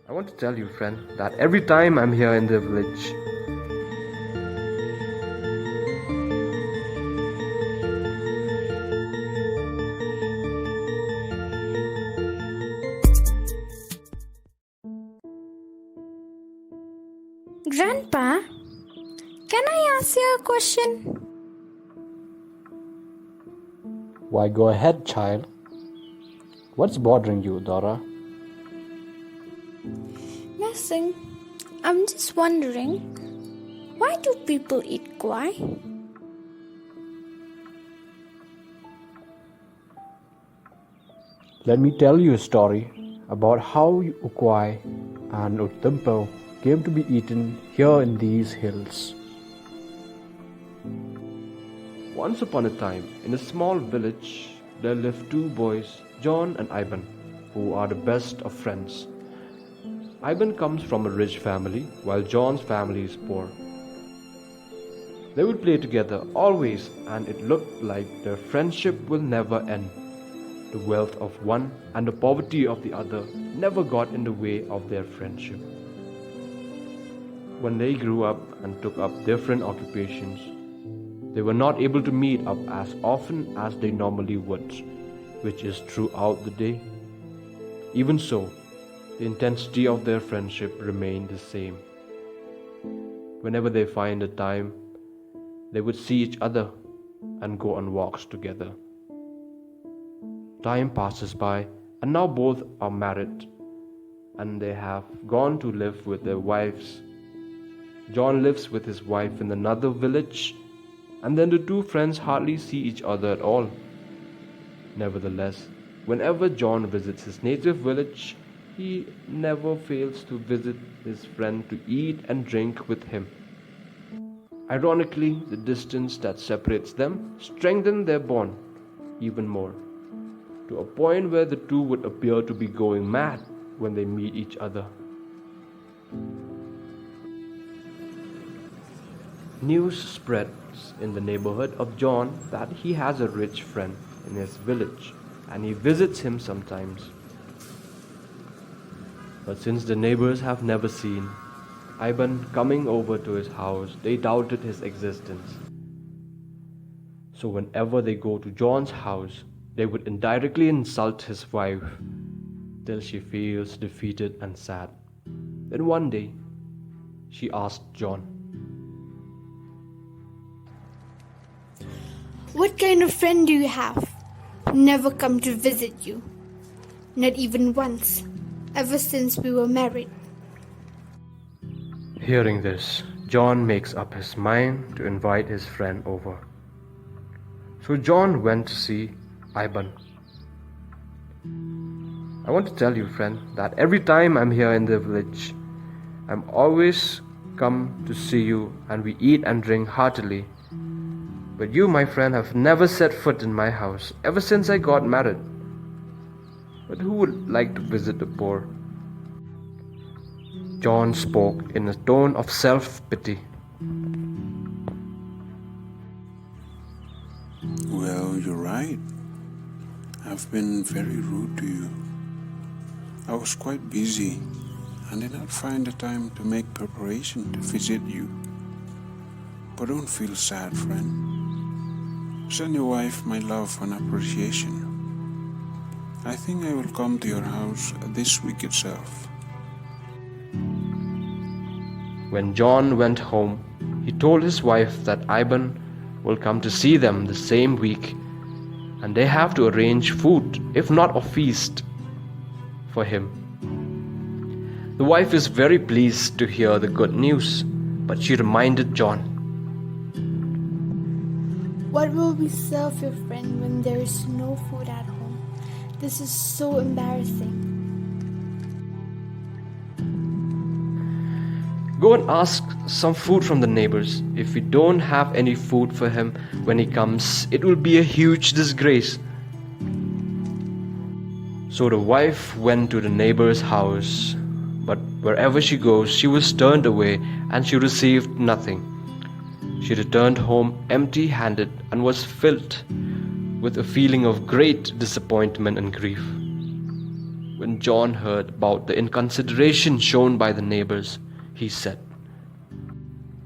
I want to tell you, friend, that every time I'm here in the village, Grandpa, can I ask you a question? Why, go ahead, child. What's bothering you, Dora? Nothing. I'm just wondering, why do people eat kwai? Let me tell you a story about how Ukwai and Uttampo came to be eaten here in these hills. once upon a time, in a small village, there lived two boys, John and Ivan, who are the best of friends. Ivan comes from a rich family, while John's family is poor. They would play together always, and it looked like their friendship will never end. The wealth of one and the poverty of the other never got in the way of their friendship. When they grew up and took up different occupations, they were not able to meet up as often as they normally would, which is throughout the day. Even so, the intensity of their friendship remained the same. Whenever they find the time, they would see each other and go on walks together. Time passes by, and now both are married, and they have gone to live with their wives. John lives with his wife in another village, and then the two friends hardly see each other at all. Nevertheless, whenever John visits his native village, he never fails to visit his friend to eat and drink with him. Ironically, the distance that separates them strengthens their bond even more, to a point where the two would appear to be going mad when they meet each other. News spreads in the neighborhood of John that he has a rich friend in his village and he visits him sometimes. But since the neighbors have never seen Ivan coming over to his house, they doubted his existence. So whenever they go to John's house, they would indirectly insult his wife till she feels defeated and sad. Then one day, she asked John, What kind of friend do you have? Never come to visit you. Not even once, ever since we were married. Hearing this, John makes up his mind to invite his friend over. So John went to see Ivan. I want to tell you, friend, that every time I'm here in the village, I'm always come to see you and we eat and drink heartily. But you, my friend, have never set foot in my house ever since I got married. But who would like to visit the poor? John spoke in a tone of self-pity. Well, you're right. I've been very rude to you. I was quite busy and did not find the time to make preparation to visit you. But don't feel sad, friend. Send your wife my love and appreciation. I think I will come to your house this week itself. When John went home, he told his wife that Ivan will come to see them the same week, and they have to arrange food, if not a feast, for him. The wife is very pleased to hear the good news, but she reminded John, What will we serve your friend when there is no food at home? This is so embarrassing. Go and ask some food from the neighbors. If we don't have any food for him when he comes, it will be a huge disgrace. So the wife went to the neighbor's house, but wherever she goes, she was turned away and she received nothing. She returned home empty-handed and was filled with a feeling of great disappointment and grief. When John heard about the inconsideration shown by the neighbors, he said,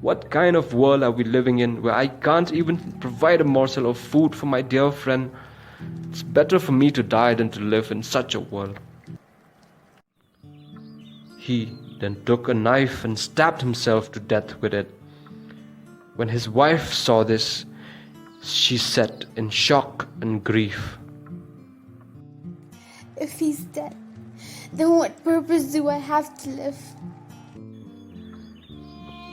"What kind of world are we living in where I can't even provide a morsel of food for my dear friend? It's better for me to die than to live in such a world." He then took a knife and stabbed himself to death with it. When his wife saw this, she said in shock and grief, If he's dead, then what purpose do I have to live?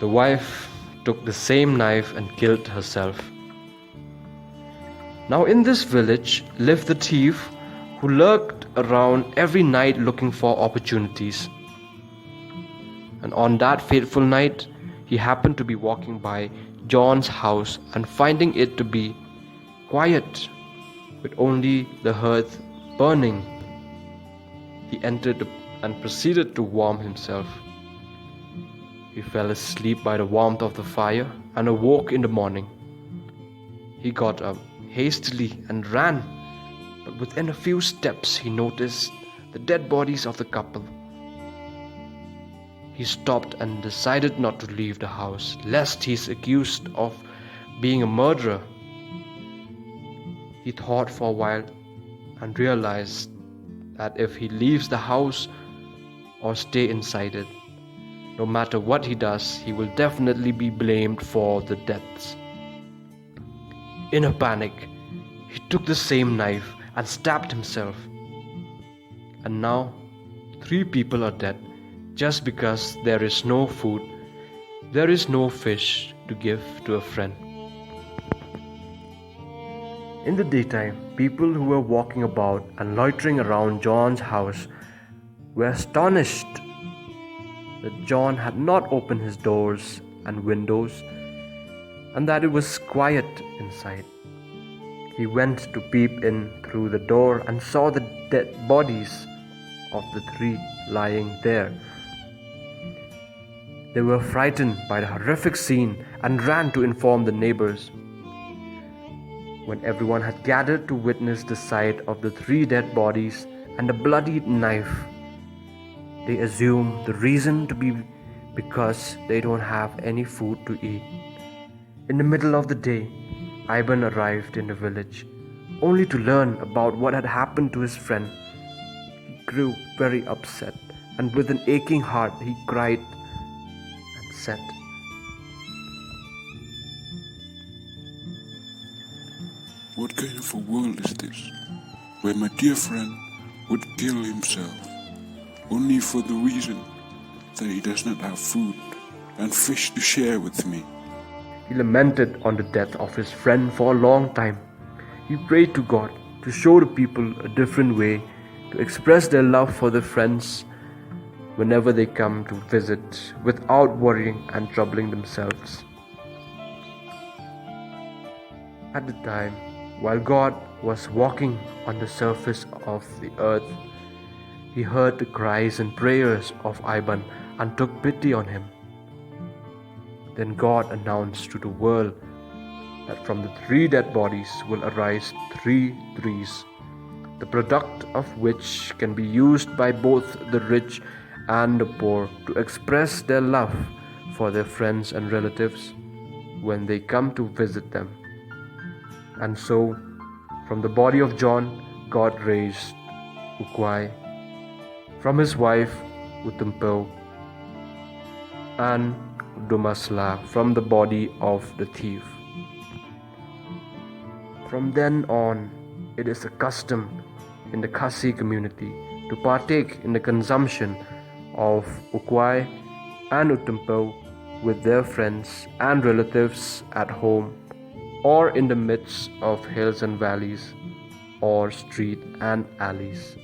The wife took the same knife and killed herself. Now in this village lived the thief who lurked around every night looking for opportunities. And on that fateful night, he happened to be walking by John's house and finding it to be quiet with only the hearth burning. He entered and proceeded to warm himself. He fell asleep by the warmth of the fire and awoke in the morning. He got up hastily and ran, but within a few steps he noticed the dead bodies of the couple. He stopped and decided not to leave the house, lest he is accused of being a murderer. He thought for a while and realized that if he leaves the house or stay inside it, no matter what he does, he will definitely be blamed for the deaths. In a panic, he took the same knife and stabbed himself. And now, 3 people are dead just because there is no food, there is no fish to give to a friend. In the daytime, people who were walking about and loitering around John's house were astonished that John had not opened his doors and windows and that it was quiet inside. He went to peep in through the door and saw the dead bodies of the 3 lying there. They were frightened by the horrific scene and ran to inform the neighbors. When everyone had gathered to witness the sight of the 3 dead bodies and the bloodied knife, they assumed the reason to be because they don't have any food to eat. In the middle of the day, Ivan arrived in the village, only to learn about what had happened to his friend. He grew very upset, and with an aching heart he cried and said, What kind of a world is this, where my dear friend would kill himself, only for the reason that he does not have food and fish to share with me? He lamented on the death of his friend for a long time. He prayed to God to show the people a different way to express their love for their friends whenever they come to visit without worrying and troubling themselves. At the time, while God was walking on the surface of the earth, he heard the cries and prayers of Ivan and took pity on him. Then God announced to the world that from the 3 dead bodies will arise 3 trees, the product of which can be used by both the rich and the poor to express their love for their friends and relatives when they come to visit them. And so, from the body of John, God raised Ukwai, from his wife Utumpel, and Dumasla from the body of the thief. From then on, it is a custom in the Khasi community to partake in the consumption of Ukwai and Utumpel with their friends and relatives at home or in the midst of hills and valleys or street and alleys.